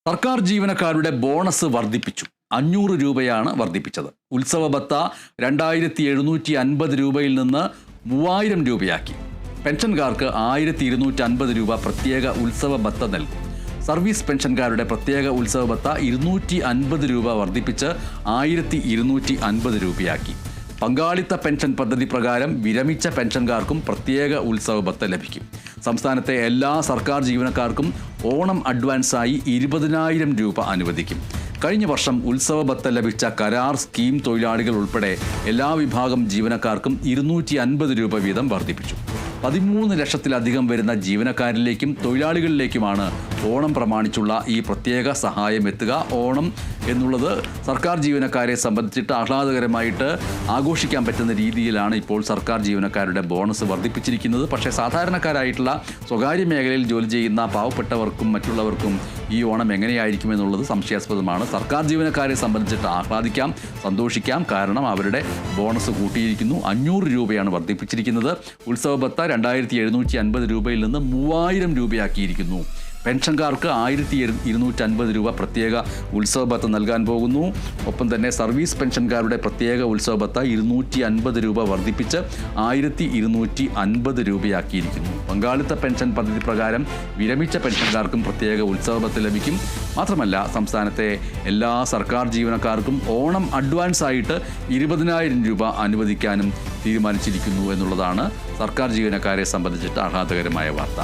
സർക്കാർ ജീവനക്കാരുടെ ബോണസ് വർദ്ധിപ്പിച്ചു. 500 രൂപയാണ് വർദ്ധിപ്പിച്ചത്. ഉത്സവ ഭത്ത 2750 രൂപയിൽ നിന്ന് 3000 രൂപയാക്കി. പെൻഷൻകാർക്ക് 1250 രൂപ പ്രത്യേക ഉത്സവ ഭത്ത നൽകും. സർവീസ് പെൻഷൻകാരുടെ പ്രത്യേക ഉത്സവ ഭത്ത 250 രൂപ വർദ്ധിപ്പിച്ച് 1250 രൂപയാക്കി. പങ്കാളിത്ത പെൻഷൻ പദ്ധതി പ്രകാരം വിരമിച്ച പെൻഷൻകാർക്കും പ്രത്യേക ഉത്സവ ഭത്ത ലഭിക്കും. സംസ്ഥാനത്തെ എല്ലാ സർക്കാർ ജീവനക്കാർക്കും ഓണം അഡ്വാൻസായി 20,000 രൂപ അനുവദിക്കും. കഴിഞ്ഞ വർഷം ഉത്സവ ഭത്ത ലഭിച്ച കരാർ സ്കീം തൊഴിലാളികൾ ഉൾപ്പെടെ എല്ലാ വിഭാഗം ജീവനക്കാർക്കും 250 രൂപ വീതം വർദ്ധിപ്പിച്ചു. 13 ലക്ഷത്തിലധികം വരുന്ന ജീവനക്കാരിലേക്കും തൊഴിലാളികളിലേക്കുമാണ് ഓണം പ്രമാണിച്ചുള്ള ഈ പ്രത്യേക സഹായം എത്തുക. ഓണം എന്നുള്ളത് സർക്കാർ ജീവനക്കാരെ സംബന്ധിച്ചിട്ട് ആഹ്ലാദകരമായിട്ട് ആഘോഷിക്കാൻ പറ്റുന്ന രീതിയിലാണ് ഇപ്പോൾ സർക്കാർ ജീവനക്കാരുടെ ബോണസ് വർദ്ധിപ്പിച്ചിരിക്കുന്നത്. പക്ഷേ സാധാരണക്കാരായിട്ടുള്ള സ്വകാര്യ മേഖലയിൽ ജോലി ചെയ്യുന്ന പാവപ്പെട്ടവർക്കും മറ്റുള്ളവർക്കും ഈ ഓണം എങ്ങനെയായിരിക്കും എന്നുള്ളത് സംശയാസ്പദമാണ്. സർക്കാർ ജീവനക്കാരെ സംബന്ധിച്ചിട്ട് ആഹ്ലാദിക്കാം, സന്തോഷിക്കാം. കാരണം അവരുടെ ബോണസ് കൂട്ടിയിരിക്കുന്നു. 500 രൂപയാണ് വർദ്ധിപ്പിച്ചിരിക്കുന്നത്. ഉത്സവ ഭത്ത 2750 രൂപയിൽ നിന്ന് 3000 രൂപയാക്കിയിരിക്കുന്നു. പെൻഷൻകാർക്ക് 1250 രൂപ പ്രത്യേക ഉത്സവ ഭത്ത നൽകാൻ പോകുന്നു. ഒപ്പം തന്നെ സർവീസ് പെൻഷൻകാരുടെ പ്രത്യേക ഉത്സവ ഭത്ത 250 രൂപ വർദ്ധിപ്പിച്ച് 1250 രൂപയാക്കിയിരിക്കുന്നു. പങ്കാളിത്ത പെൻഷൻ പദ്ധതി പ്രകാരം വിരമിച്ച പെൻഷൻകാർക്കും പ്രത്യേക ഉത്സവ ഭത്ത ലഭിക്കും. മാത്രമല്ല, സംസ്ഥാനത്തെ എല്ലാ സർക്കാർ ജീവനക്കാർക്കും ഓണം അഡ്വാൻസ് ആയിട്ട് 20,000 രൂപ അനുവദിക്കാനും തീരുമാനിച്ചിരിക്കുന്നു എന്നുള്ളതാണ് സർക്കാർ ജീവനക്കാരെ സംബന്ധിച്ചിട്ട് ആഹ്ലാദകരമായ വാർത്ത.